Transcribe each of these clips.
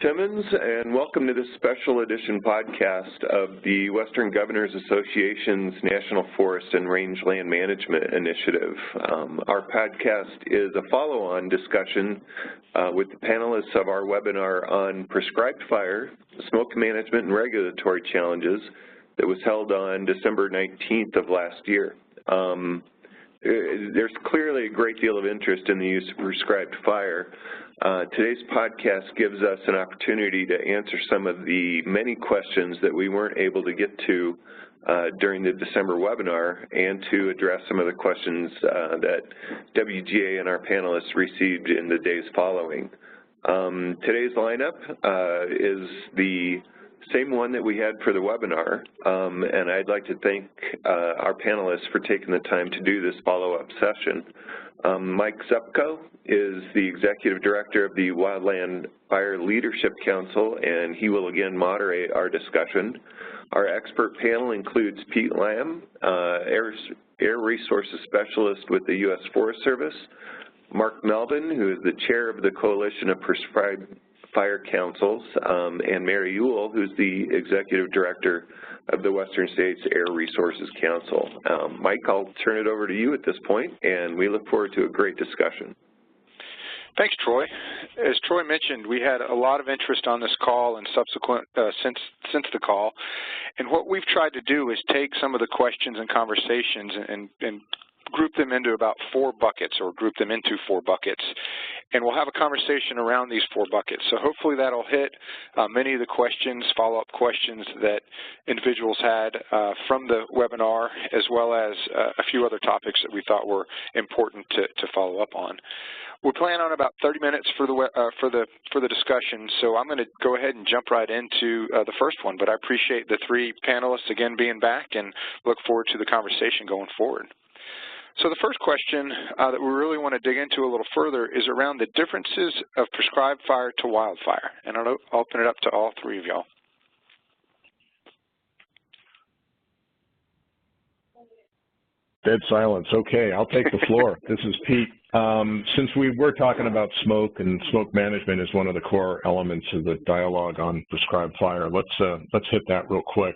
Simmons, and welcome to this special edition podcast of the Western Governors Association's National Forest and Rangeland Management Initiative. Our podcast is a follow-on discussion with the panelists of our webinar on prescribed fire, smoke management, and regulatory challenges that was held on December 19th of last year. There's clearly a great deal of interest in the use of prescribed fire. Today's podcast gives us an opportunity to answer some of the many questions that we weren't able to get to during the December webinar, and to address some of the questions that WGA and our panelists received in the days following. Today's lineup is the same one that we had for the webinar, and I'd like to thank our panelists for taking the time to do this follow-up session. Mike Zupko is the Executive Director of the Wildland Fire Leadership Council, and he will again moderate our discussion. Our expert panel includes Pete Lahm, Air Resources Specialist with the U.S. Forest Service, Mark Melvin, who is the Chair of the Coalition of Prescribed Fire Councils, and Mary Ewell, who's the Executive Director of the Western States Air Resources Council. Mike, I'll turn it over to you at this point, and we look forward to a great discussion. Thanks, Troy. As Troy mentioned, we had a lot of interest on this call and subsequent since the call, and what we've tried to do is take some of the questions and conversations and group them into about 4 buckets, or group them into 4 buckets, and we'll have a conversation around these 4 buckets. So hopefully that'll hit many of the questions, follow-up questions that individuals had from the webinar, as well as a few other topics that we thought were important to follow up on. We're planning on about 30 minutes for the discussion, so I'm going to go ahead and jump right into the first one. But I appreciate the 3 panelists again being back, and look forward to the conversation going forward. So the first question that we really want to dig into a little further is around the differences of prescribed fire to wildfire, and I'll open it up to all 3 of y'all. Dead silence. Okay, I'll take the floor. This is Pete. Since we were talking about smoke, and smoke management is one of the core elements of the dialogue on prescribed fire, let's hit that real quick.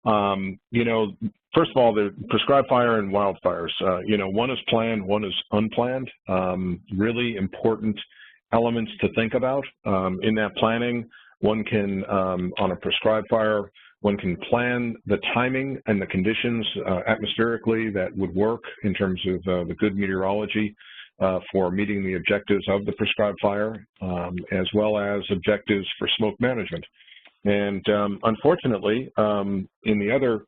You know, first of all, the prescribed fire and wildfires, you know, one is planned, one is unplanned. Really important elements to think about. In that planning, one can, on a prescribed fire, one can plan the timing and the conditions atmospherically that would work in terms of the good meteorology for meeting the objectives of the prescribed fire, as well as objectives for smoke management. And unfortunately, in the other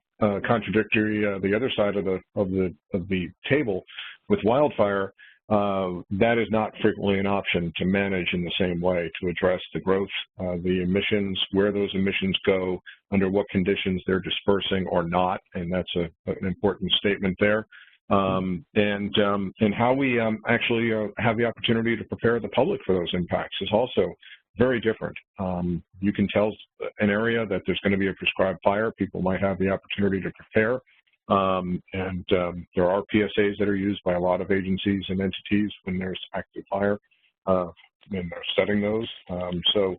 contradictory, the other side of the table with wildfire, that is not frequently an option to manage in the same way, to address the growth, the emissions, where those emissions go, under what conditions they're dispersing or not, and that's an important statement there. And how we actually have the opportunity to prepare the public for those impacts is also very different. You can tell an area that there's going to be a prescribed fire. People might have the opportunity to prepare. And there are PSAs that are used by a lot of agencies and entities when there's active fire, and they're setting those. So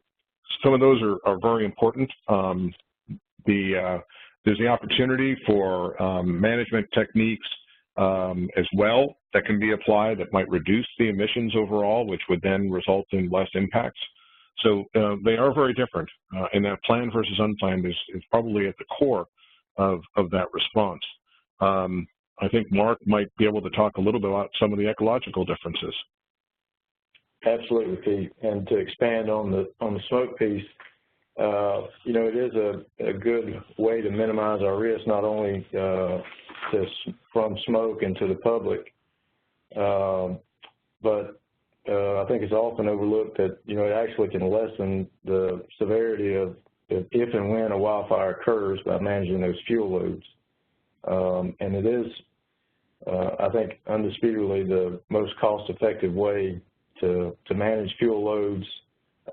some of those are very important. There's the opportunity for management techniques as well that can be applied that might reduce the emissions overall, which would then result in less impacts. So they are very different, and that planned versus unplanned is probably at the core of that response. I think Mark might be able to talk a little bit about some of the ecological differences. Absolutely, Pete. And to expand on the smoke piece, you know, it is a good way to minimize our risk, not only from smoke and to the public, but I think it's often overlooked that, you know, it actually can lessen the severity of if and when a wildfire occurs by managing those fuel loads. And it is, I think, undisputedly the most cost-effective way to manage fuel loads,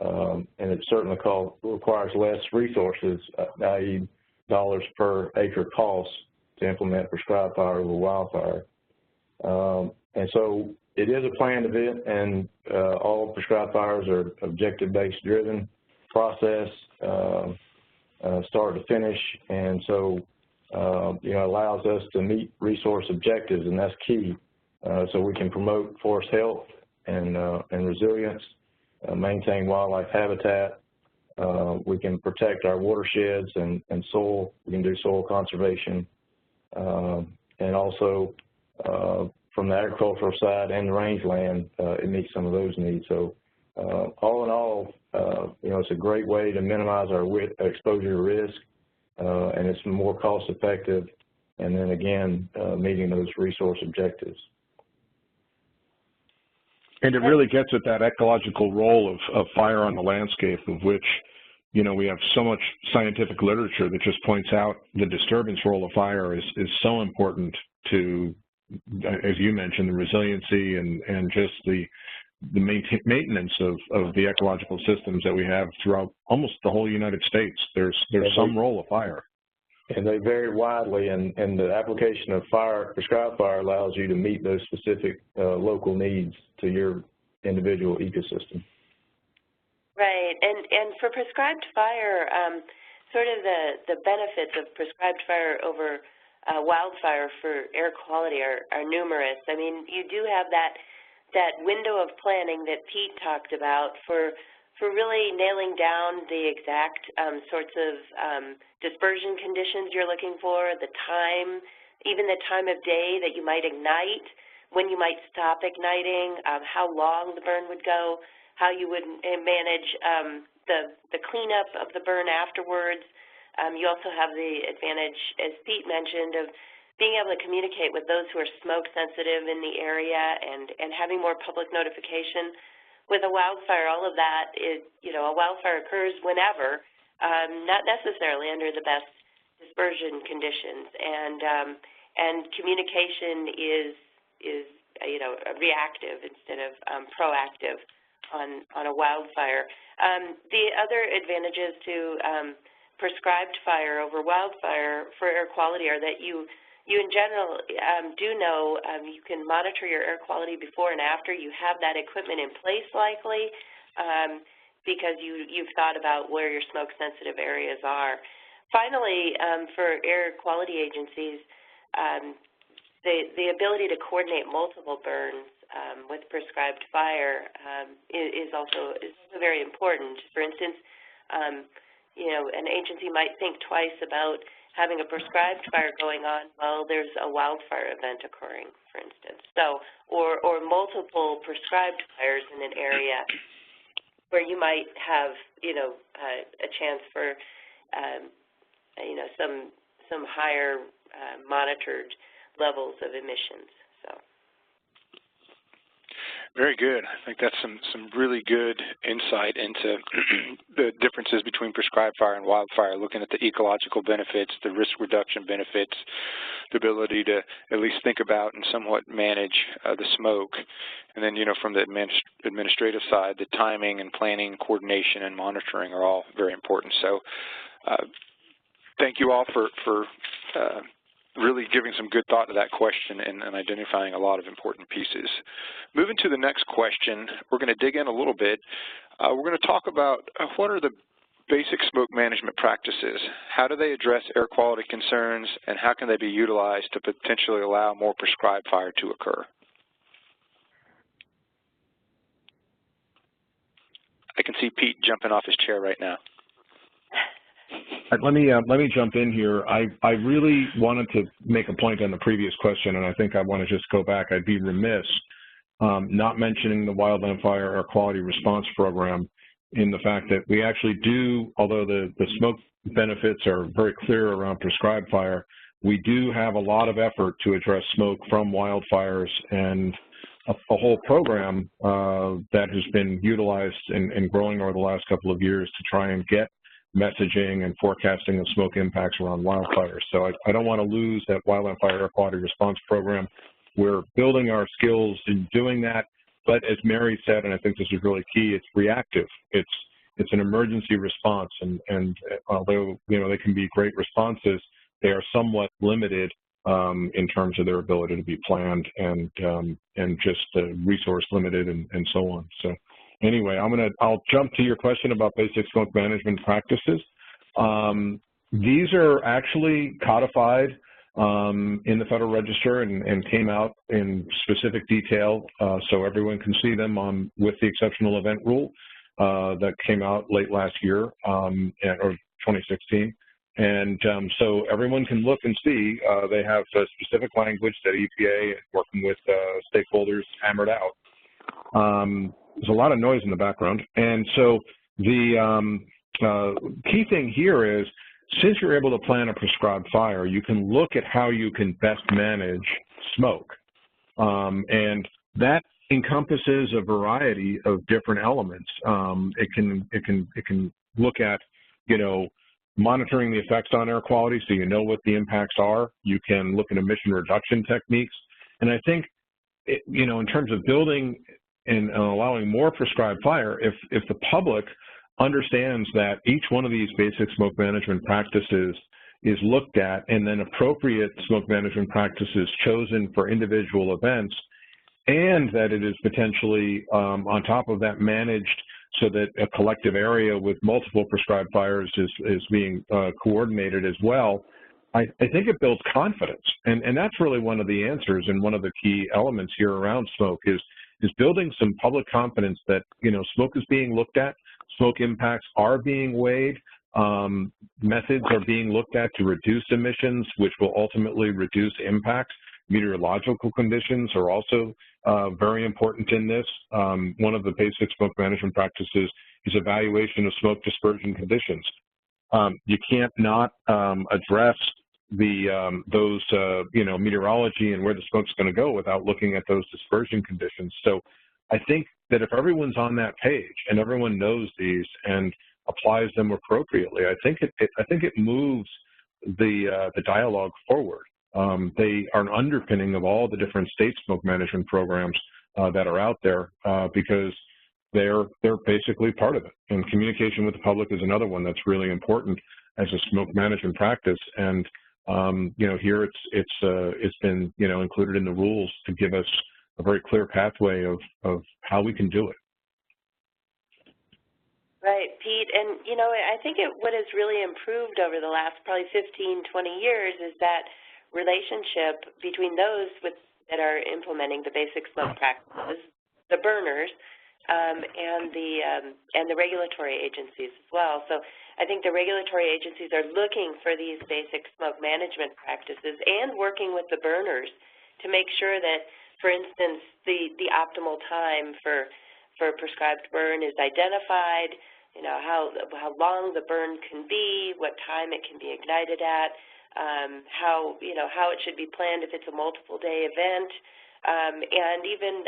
and it certainly requires less resources, i.e. dollars per acre cost to implement prescribed fire over wildfire. And so it is a planned event, and all prescribed fires are objective-based driven. process, start to finish, and so allows us to meet resource objectives, and that's key. So we can promote forest health and resilience, maintain wildlife habitat. We can protect our watersheds and soil. We can do soil conservation, and also from the agricultural side and the rangeland, it meets some of those needs. So all in all, it's a great way to minimize our exposure to risk, and it's more cost effective, and then again, meeting those resource objectives. And it really gets at that ecological role of fire on the landscape, of which, we have so much scientific literature that just points out the disturbance role of fire is so important to, as you mentioned, the resiliency and just the maintenance of the ecological systems that we have throughout almost the whole United States. There's some role of fire. And they vary widely, and the application of prescribed fire allows you to meet those specific local needs to your individual ecosystem. Right, and for prescribed fire, sort of the benefits of prescribed fire over wildfire for air quality are numerous. I mean, you do have that window of planning that Pete talked about for really nailing down the exact sorts of dispersion conditions you're looking for, the time, even the time of day that you might ignite, when you might stop igniting, how long the burn would go, how you would manage the cleanup of the burn afterwards. You also have the advantage, as Pete mentioned, of being able to communicate with those who are smoke sensitive in the area and having more public notification. With a wildfire, all of that is, a wildfire occurs whenever, not necessarily under the best dispersion conditions, and communication is reactive instead of proactive on a wildfire. The other advantages to prescribed fire over wildfire for air quality are that you in general do know you can monitor your air quality before and after. You have that equipment in place likely because you've thought about where your smoke-sensitive areas are. Finally, for air quality agencies, the ability to coordinate multiple burns with prescribed fire is also very important. For instance, an agency might think twice about having a prescribed fire going on while there's a wildfire event occurring, for instance. So, or multiple prescribed fires in an area where you might have, a chance for, some higher monitored levels of emissions. So. Very good. I think that's some really good insight into the differences between prescribed fire and wildfire, looking at the ecological benefits, the risk reduction benefits, the ability to at least think about and somewhat manage the smoke. And then, from the administrative side, the timing and planning, coordination, and monitoring are all very important. So thank you all for really giving some good thought to that question and identifying a lot of important pieces. Moving to the next question, we're going to dig in a little bit. We're going to talk about what are the basic smoke management practices, how do they address air quality concerns, and how can they be utilized to potentially allow more prescribed fire to occur. I can see Pete jumping off his chair right now. Let me jump in here. I really wanted to make a point on the previous question, and I think I want to just go back. I'd be remiss not mentioning the Wildland Fire Air Quality Response Program in the fact that we actually do, although the smoke benefits are very clear around prescribed fire, we do have a lot of effort to address smoke from wildfires, and a whole program that has been utilized and growing over the last couple of years to try and get messaging and forecasting of smoke impacts around wildfires. So I don't want to lose that Wildland Fire Air Quality Response Program. We're building our skills in doing that, but as Mary said, and I think this is really key, it's reactive. It's an emergency response, and although they can be great responses, they are somewhat limited in terms of their ability to be planned and just resource limited and so on. So anyway, I'll jump to your question about basic smoke management practices. These are actually codified in the Federal Register and came out in specific detail, so everyone can see them with the exceptional event rule that came out late last year, or 2016. And so everyone can look and see they have specific language that EPA, working with stakeholders, hammered out. There's a lot of noise in the background. And so the key thing here is, since you're able to plan a prescribed fire, you can look at how you can best manage smoke. And that encompasses a variety of different elements. It can look at, monitoring the effects on air quality so you know what the impacts are. You can look at emission reduction techniques. And I think, in terms of building and allowing more prescribed fire, if the public understands that each one of these basic smoke management practices is looked at and then appropriate smoke management practices chosen for individual events, and that it is potentially on top of that managed so that a collective area with multiple prescribed fires is being coordinated as well, I think it builds confidence. And that's really one of the answers, and one of the key elements here around smoke is building some public confidence that, smoke is being looked at, smoke impacts are being weighed, methods are being looked at to reduce emissions, which will ultimately reduce impacts. Meteorological conditions are also very important in this. One of the basic smoke management practices is evaluation of smoke dispersion conditions. You can't not address those meteorology and where the smoke's going to go without looking at those dispersion conditions. So I think that if everyone's on that page and everyone knows these and applies them appropriately, I think it moves the dialogue forward. They are an underpinning of all the different state smoke management programs that are out there because they're basically part of it. And communication with the public is another one that's really important as a smoke management practice. And here it's been included in the rules to give us a very clear pathway of how we can do it. Right, Pete, and I think what has really improved over the last probably 15, 20 years is that relationship between those that are implementing the basic smoke practices, the burners, and the regulatory agencies as well. So I think the regulatory agencies are looking for these basic smoke management practices and working with the burners to make sure that, for instance, the optimal time for a prescribed burn is identified, how long the burn can be, what time it can be ignited at, how it should be planned if it's a multiple-day event, and even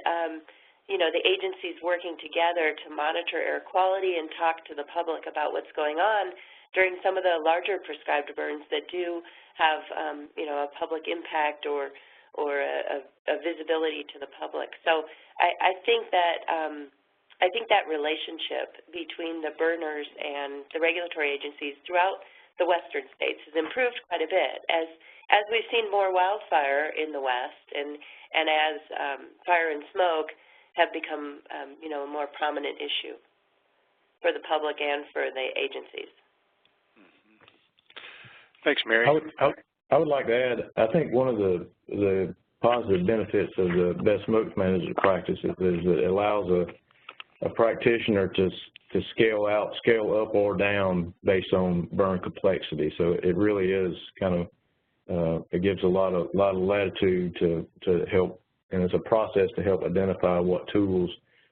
the agencies working together to monitor air quality and talk to the public about what's going on during some of the larger prescribed burns that do have a public impact or a visibility to the public. So I think that relationship between the burners and the regulatory agencies throughout the western states has improved quite a bit as we've seen more wildfire in the West and as fire and smoke have become a more prominent issue for the public and for the agencies. Thanks, Mary. I would like to add, I think one of the positive benefits of the best smoke management practices is that it allows a practitioner to scale up or down based on burn complexity. So it really is kind of it gives a lot of latitude to help, and it's a process to help identify what tools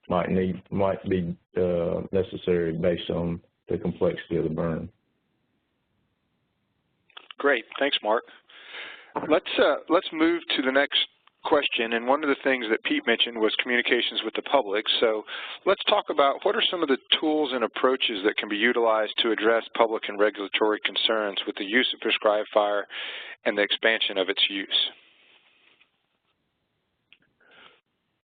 might be necessary based on the complexity of the burn. Great, thanks, Mark. Let's move to the next question, and one of the things that Pete mentioned was communications with the public. So let's talk about what are some of the tools and approaches that can be utilized to address public and regulatory concerns with the use of prescribed fire and the expansion of its use.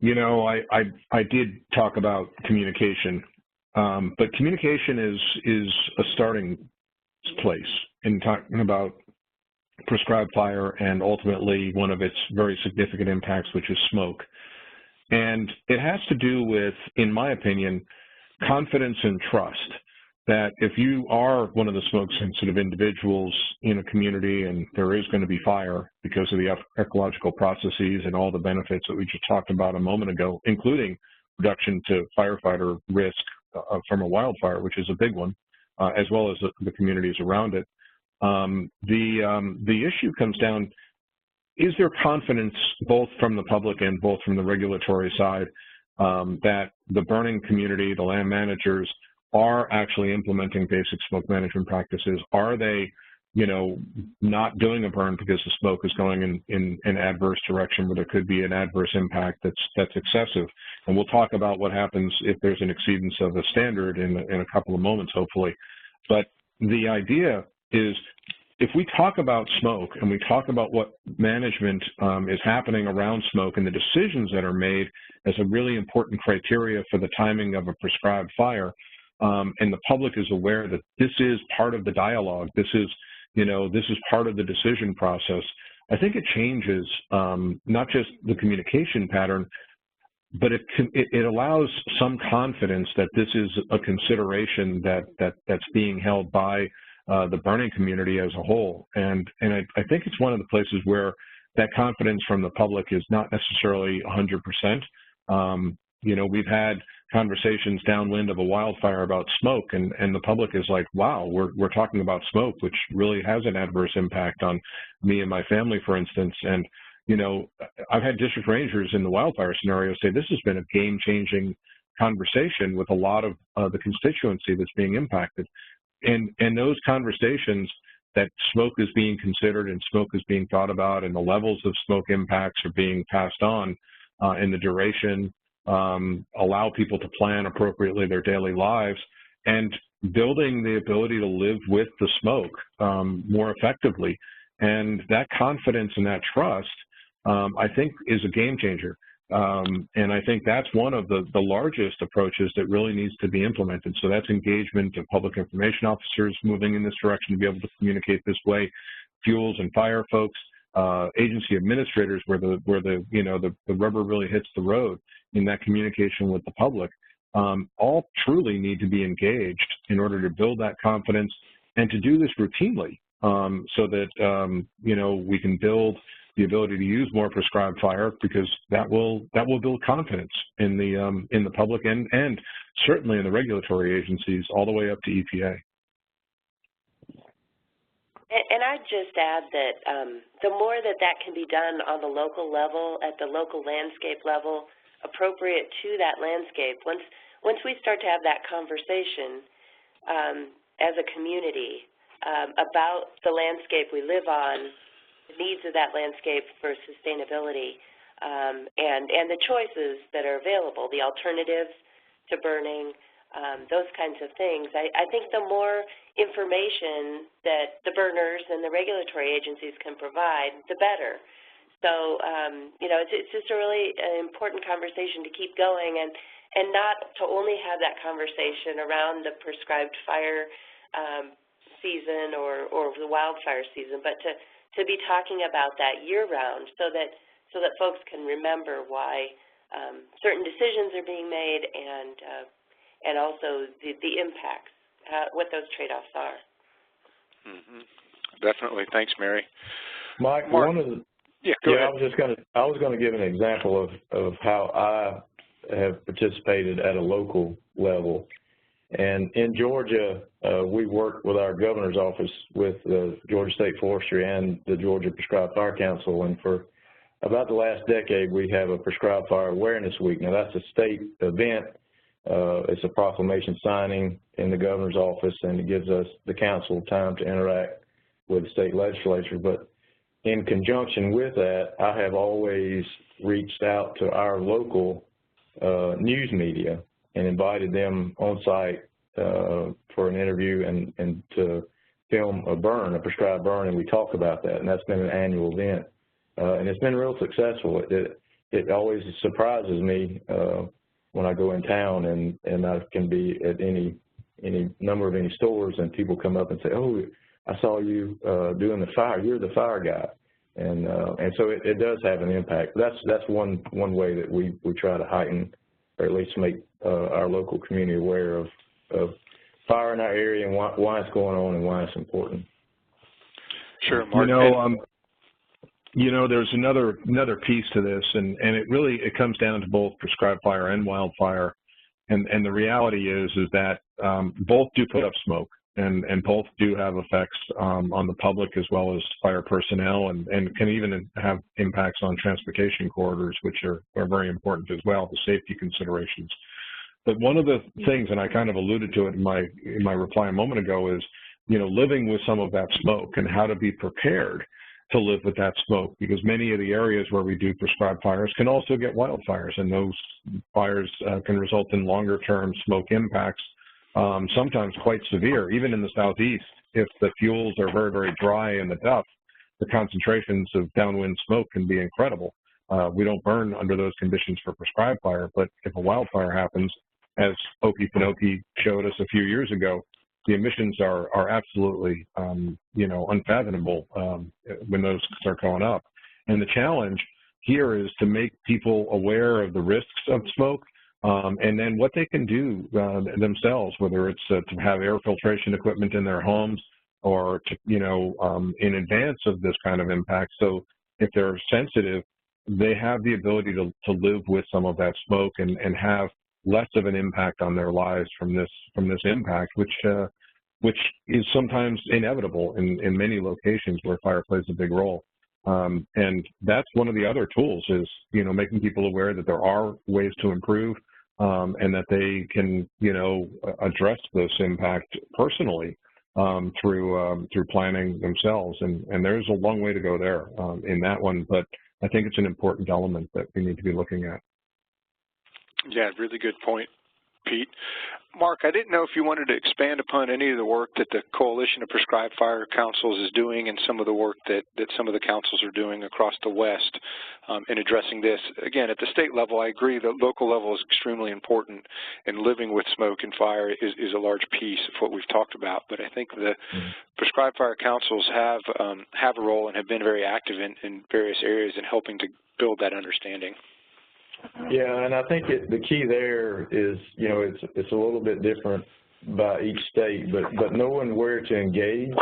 I did talk about communication, but communication is a starting place in talking about prescribed fire and ultimately one of its very significant impacts, which is smoke. And it has to do with, in my opinion, confidence and trust that if you are one of the smoke-sensitive individuals in a community and there is going to be fire because of the ecological processes and all the benefits that we just talked about a moment ago, including reduction to firefighter risk from a wildfire, which is a big one, as well as the communities around it. The issue comes down, is there confidence both from the public and both from the regulatory side that the burning community, the land managers, are actually implementing basic smoke management practices? Are they, not doing a burn because the smoke is going in an adverse direction where there could be an adverse impact that's excessive? And we'll talk about what happens if there's an exceedance of a standard in a couple of moments, hopefully. But the idea is, if we talk about smoke and we talk about what management is happening around smoke and the decisions that are made as a really important criteria for the timing of a prescribed fire, and the public is aware that this is part of the dialogue, this is part of the decision process, I think it changes not just the communication pattern, but it allows some confidence that this is a consideration that's being held by the burning community as a whole. And I think it's one of the places where that confidence from the public is not necessarily 100%. We've had conversations downwind of a wildfire about smoke, and the public is like, wow, we're talking about smoke, which really has an adverse impact on me and my family, for instance. And, I've had district rangers in the wildfire scenario say this has been a game-changing conversation with a lot of the constituency that's being impacted. And those conversations that smoke is being considered and smoke is being thought about and the levels of smoke impacts are being passed on and the duration, allow people to plan appropriately their daily lives, and building the ability to live with the smoke more effectively. And that confidence and that trust, I think, is a game changer. And I think that's one of the largest approaches that really needs to be implemented. So that's engagement of public information officers moving in this direction to be able to communicate this way, fuels and fire folks, agency administrators where the rubber really hits the road in that communication with the public, all truly need to be engaged in order to build that confidence and to do this routinely so that, we can build the ability to use more prescribed fire, because that will build confidence in the public and certainly in the regulatory agencies all the way up to EPA. And I'd just add that the more that can be done on the local level, at the local landscape level, appropriate to that landscape, once we start to have that conversation as a community about the landscape we live on, the needs of that landscape for sustainability, and the choices that are available, the alternatives to burning, those kinds of things. I think the more information that the burners and the regulatory agencies can provide, the better. So, it's just a really important conversation to keep going, and not to only have that conversation around the prescribed fire season or the wildfire season, but to be talking about that year-round so that folks can remember why certain decisions are being made and also the impacts, what those trade-offs are. Mm-hmm. Definitely. Thanks, Mary. Mike, Mark, one of the go ahead. I was going to give an example of how I have participated at a local level. And in Georgia, we work with our governor's office with the Georgia State Forestry and the Georgia Prescribed Fire Council. And for about the last decade, we have a Prescribed Fire Awareness Week. Now, that's a state event. It's a proclamation signing in the governor's office, and it gives us, the council, time to interact with the state legislature. But in conjunction with that, I have always reached out to our local news media and invited them on site for an interview and to film a prescribed burn, and we talk about that, and that's been an annual event. And it's been real successful. It always surprises me when I go in town and I can be at any number of any stores, and people come up and say, oh, I saw you doing the fire. You're the fire guy. And so it does have an impact. That's one way that we try to heighten or at least make our local community aware of fire in our area and why it's going on and why it's important. Sure, Mark. There's another piece to this, and it comes down to both prescribed fire and wildfire, and the reality is that both do put up smoke, and both do have effects on the public as well as fire personnel, and can even have impacts on transportation corridors, which are very important as well, the safety considerations. But one of the things, and I kind of alluded to it in my reply a moment ago, is living with some of that smoke and how to be prepared to live with that smoke, because many of the areas where we do prescribed fires can also get wildfires, and those fires can result in longer-term smoke impacts, sometimes quite severe. Even in the southeast, if the fuels are very, very dry in the duct, the concentrations of downwind smoke can be incredible. We don't burn under those conditions for prescribed fire, but if a wildfire happens, as Okefenokee showed us a few years ago, the emissions are absolutely, unfathomable when those start going up. And the challenge here is to make people aware of the risks of smoke, and then what they can do themselves, whether it's to have air filtration equipment in their homes or to, in advance of this kind of impact. So if they're sensitive, they have the ability to live with some of that smoke and have less of an impact on their lives from this impact, which is sometimes inevitable in many locations where fire plays a big role. And that's one of the other tools is, making people aware that there are ways to improve and that they can, address this impact personally through planning themselves. And there's a long way to go there in that one, but I think it's an important element that we need to be looking at. Yeah, really good point, Pete. Mark, I didn't know if you wanted to expand upon any of the work that the Coalition of Prescribed Fire Councils is doing and some of the work that some of the councils are doing across the West in addressing this. Again, at the state level, I agree the local level is extremely important, and living with smoke and fire is a large piece of what we've talked about. But I think the Prescribed Fire Councils have a role and have been very active in various areas in helping to build that understanding. Yeah, and I think the key there is, it's a little bit different by each state, but knowing where to engage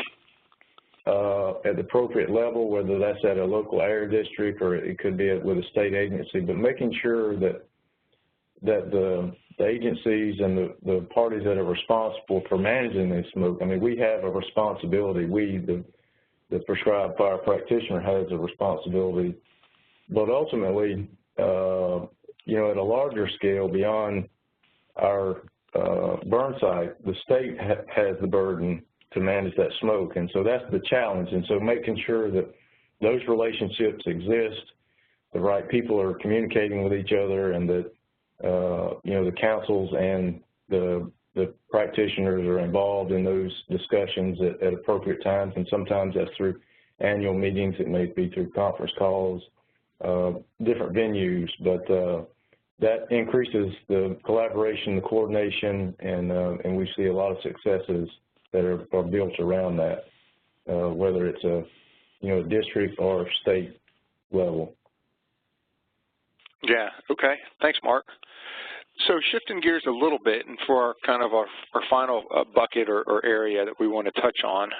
at the appropriate level, whether that's at a local area district or it could be with a state agency, but making sure that the agencies and the parties that are responsible for managing this smoke, we have a responsibility. The prescribed fire practitioner has a responsibility, but ultimately, at a larger scale beyond our burn site, the state has the burden to manage that smoke, and so that's the challenge. And so making sure that those relationships exist, the right people are communicating with each other, and that the councils and the practitioners are involved in those discussions at appropriate times, and sometimes that's through annual meetings. It may be through conference calls, different venues, but that increases the collaboration, the coordination, and we see a lot of successes that are built around that, whether it's a district or state level. Yeah. Okay. Thanks, Mark. So shifting gears a little bit, and for our final bucket or area that we want to touch on,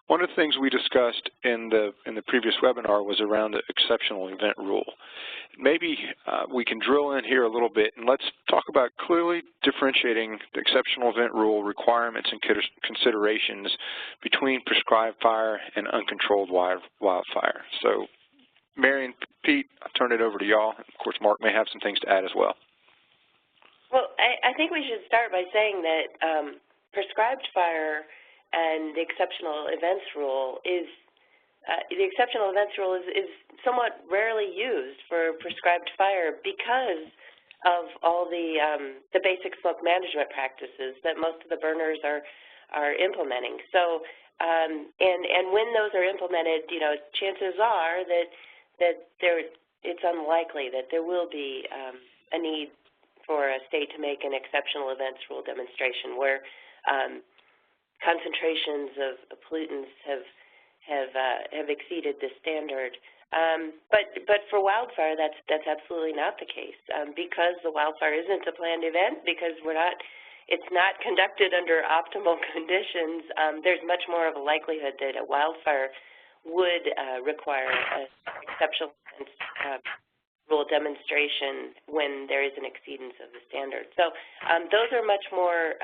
one of the things we discussed in the previous webinar was around the exceptional event rule. Maybe we can drill in here a little bit, and let's talk about clearly differentiating the exceptional event rule requirements and considerations between prescribed fire and uncontrolled wildfire. So, Mary and Pete, I'll turn it over to y'all. Of course, Mark may have some things to add as well. Well, I think we should start by saying that prescribed fire and the exceptional events rule is somewhat rarely used for prescribed fire because of all the basic smoke management practices that most of the burners are implementing. So, and when those are implemented, chances are that it's unlikely that there will be a need for a state to make an exceptional events rule demonstration where concentrations of pollutants have exceeded the standard. But for wildfire, that's absolutely not the case, because the wildfire isn't a planned event, because it's not conducted under optimal conditions. There's much more of a likelihood that a wildfire would require an exceptional rule demonstration when there is an exceedance of the standard. So those are much more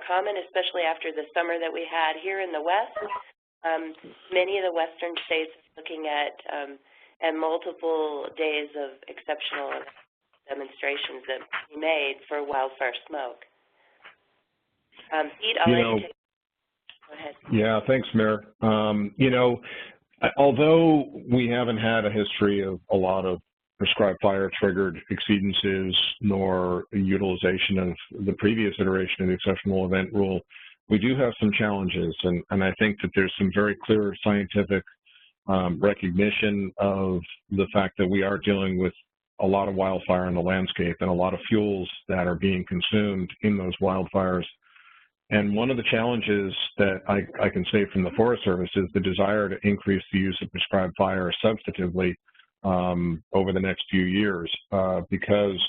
common, especially after the summer that we had here in the West. Many of the Western states are looking at multiple days of exceptional demonstrations that we made for wildfire smoke. Pete, I'll let you take. Go ahead. Yeah, thanks, Mayor. You know, although we haven't had a history of a lot of prescribed fire-triggered exceedances nor utilization of the previous iteration of the exceptional event rule, we do have some challenges, and I think that there's some very clear scientific recognition of the fact that we are dealing with a lot of wildfire in the landscape and a lot of fuels that are being consumed in those wildfires. And one of the challenges that I can say from the Forest Service is the desire to increase the use of prescribed fire substantively over the next few years, because,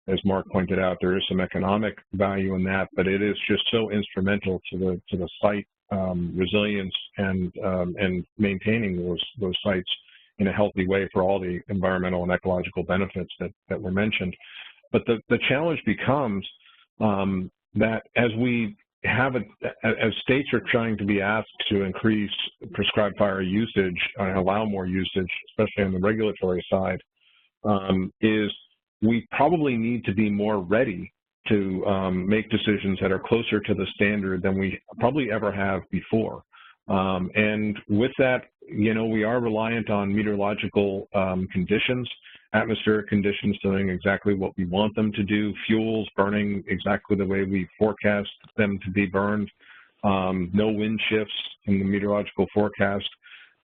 as Mark pointed out, there is some economic value in that, but it is just so instrumental to the site resilience and maintaining those sites in a healthy way for all the environmental and ecological benefits that were mentioned. But the challenge becomes that as states are trying to be asked to increase prescribed fire usage and allow more usage, especially on the regulatory side, is we probably need to be more ready to make decisions that are closer to the standard than we probably ever have before. And with that, you know, we are reliant on meteorological conditions, atmospheric conditions doing exactly what we want them to do, fuels burning exactly the way we forecast them to be burned, no wind shifts in the meteorological forecast,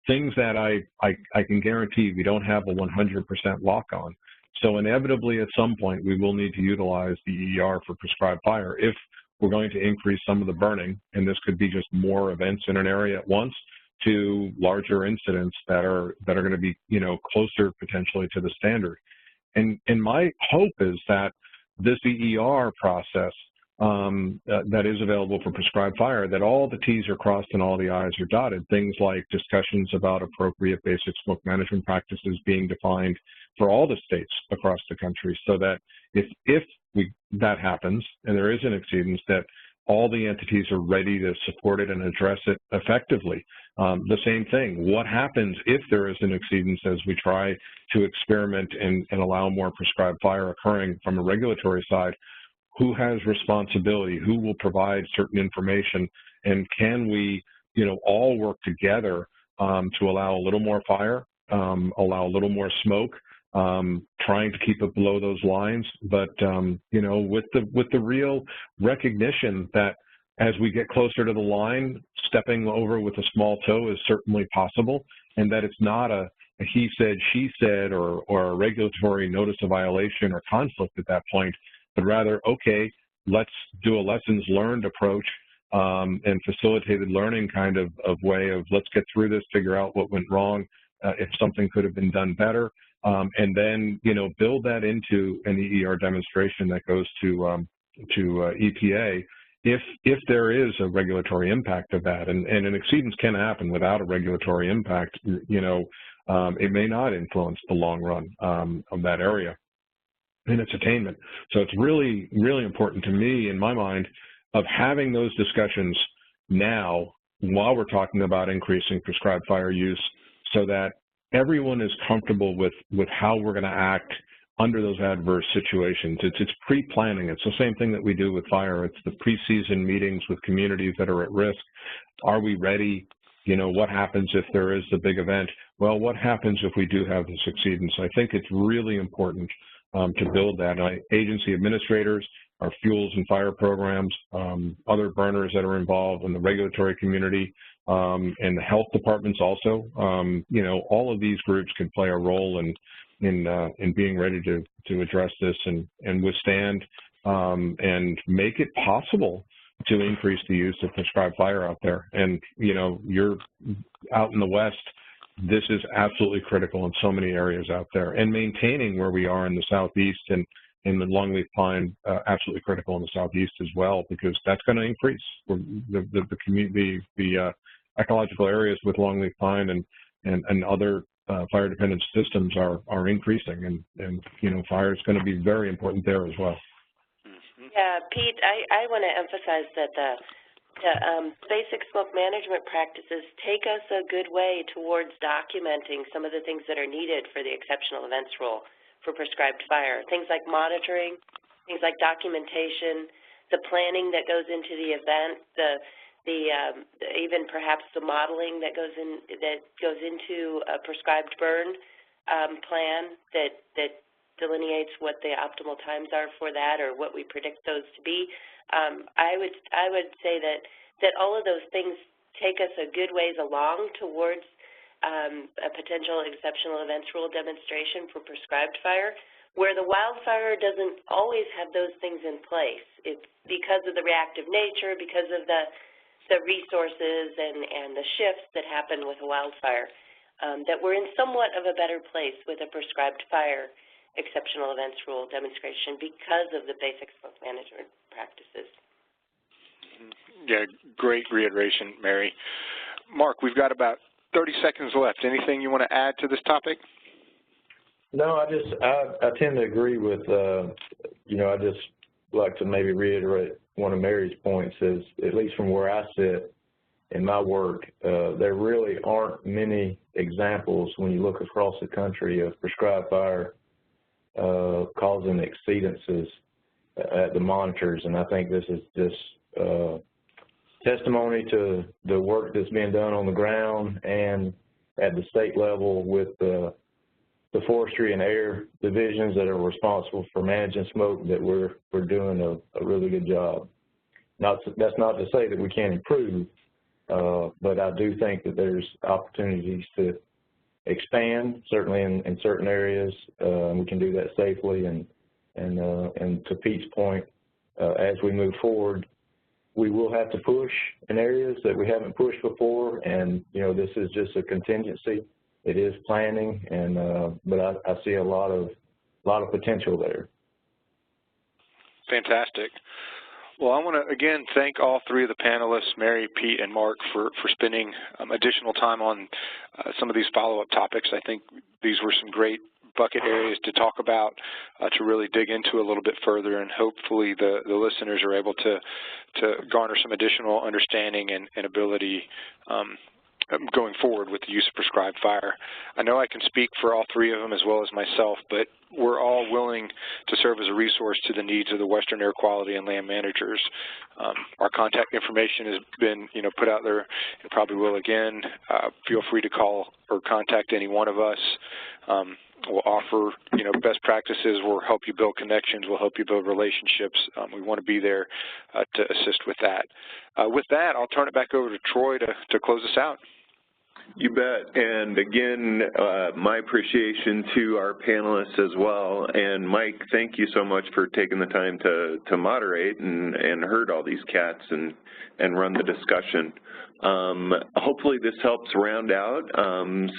things that I can guarantee we don't have a 100% lock on. So inevitably at some point we will need to utilize the EER for prescribed fire if we're going to increase some of the burning, and this could be just more events in an area at once, to larger incidents that are going to be, you know, closer potentially to the standard. And my hope is that this EER process that is available for prescribed fire, that all the T's are crossed and all the I's are dotted. Things like discussions about appropriate basic smoke management practices being defined for all the states across the country, so that if that happens and there is an exceedance, that all the entities are ready to support it and address it effectively. The same thing, what happens if there is an exceedance as we try to experiment and allow more prescribed fire occurring from a regulatory side? Who has responsibility? Who will provide certain information? And can we, you know, all work together to allow a little more fire, allow a little more smoke, trying to keep it below those lines, but you know, with the real recognition that as we get closer to the line, stepping over with a small toe is certainly possible, and that it's not a he said, she said, or a regulatory notice of violation or conflict at that point, but rather, okay, let's do a lessons learned approach and facilitated learning kind of way of let's get through this, figure out what went wrong, if something could have been done better. And then, you know, build that into an EER demonstration that goes to EPA if there is a regulatory impact of that. And an exceedance can happen without a regulatory impact. You know, it may not influence the long run of that area in its attainment. So it's really, really important to me, in my mind, of having those discussions now while we're talking about increasing prescribed fire use, so that everyone is comfortable with how we're going to act under those adverse situations. It's pre-planning. It's the same thing that we do with fire. It's the pre-season meetings with communities that are at risk. Are we ready? You know, what happens if there is a big event? Well, what happens if we do have this exceedance? I think it's really important to build that. Agency administrators, our fuels and fire programs, other burners that are involved in the regulatory community, and the health departments also. You know, all of these groups can play a role in being ready to address this and withstand and make it possible to increase the use of prescribed fire out there. And, you know, you're out in the West, this is absolutely critical in so many areas out there. And maintaining where we are in the southeast and in the longleaf pine, absolutely critical in the southeast as well, because that's going to increase. The ecological areas with longleaf pine and other fire-dependent systems are increasing, and you know, fire is going to be very important there as well. Yeah, Pete, I want to emphasize that the basic smoke management practices take us a good way towards documenting some of the things that are needed for the exceptional events rule for prescribed fire. Things like monitoring, things like documentation, the planning that goes into the event, even perhaps the modeling that goes into a prescribed burn plan that delineates what the optimal times are for that or what we predict those to be. I would say that all of those things take us a good ways along towards a potential exceptional events rule demonstration for prescribed fire, where the wildfire doesn't always have those things in place. It's because of the reactive nature, because of the resources and the shifts that happen with a wildfire, that we're in somewhat of a better place with a prescribed fire exceptional events rule demonstration because of the basic smoke management practices. Yeah, great reiteration, Mary. Mark, we've got about 30 seconds left. Anything you want to add to this topic? No, I tend to agree with, you know, I just like to maybe reiterate one of Mary's points is, at least from where I sit in my work, there really aren't many examples when you look across the country of prescribed fire causing exceedances at the monitors, and I think this is just testimony to the work that's being done on the ground and at the state level with the forestry and air divisions that are responsible for managing smoke, that we're doing a really good job. That's not to say that we can't improve, but I do think that there's opportunities to expand, certainly in certain areas. We can do that safely, and to Pete's point, as we move forward, we will have to push in areas that we haven't pushed before, and you know, this is just a contingency. It is planning, and but I see a lot of potential there. Fantastic. Well, I want to, again, thank all three of the panelists, Mary, Pete, and Mark, for spending additional time on some of these follow-up topics. I think these were some great bucket areas to talk about, to really dig into a little bit further, and hopefully the listeners are able to garner some additional understanding and ability going forward with the use of prescribed fire. I know I can speak for all three of them as well as myself, but we're all willing to serve as a resource to the needs of the Western air quality and land managers. Our contact information has been, you know, put out there, and probably will again. Feel free to call or contact any one of us. We'll offer, you know, best practices. We'll help you build connections. We'll help you build relationships. We want to be there to assist with that. With that, I'll turn it back over to Troy to close us out. You bet. And again, my appreciation to our panelists as well. And Mike, thank you so much for taking the time to moderate and herd all these cats and run the discussion. Hopefully this helps round out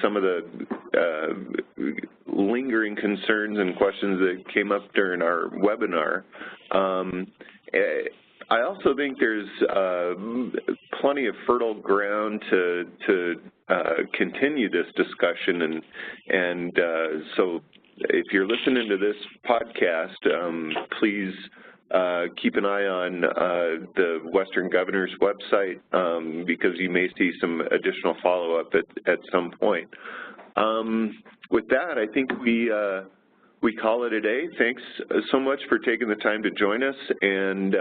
some of the lingering concerns and questions that came up during our webinar. I also think there's plenty of fertile ground to continue this discussion, and so if you're listening to this podcast, please keep an eye on the Western Governor's website, because you may see some additional follow-up at some point. With that, I think we call it a day. Thanks so much for taking the time to join us, and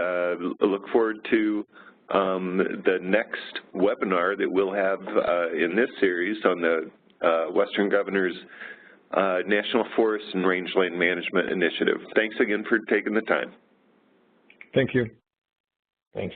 look forward to the next webinar that we'll have in this series on the Western Governor's National Forest and Rangeland Management Initiative. Thanks again for taking the time. Thank you. Thanks.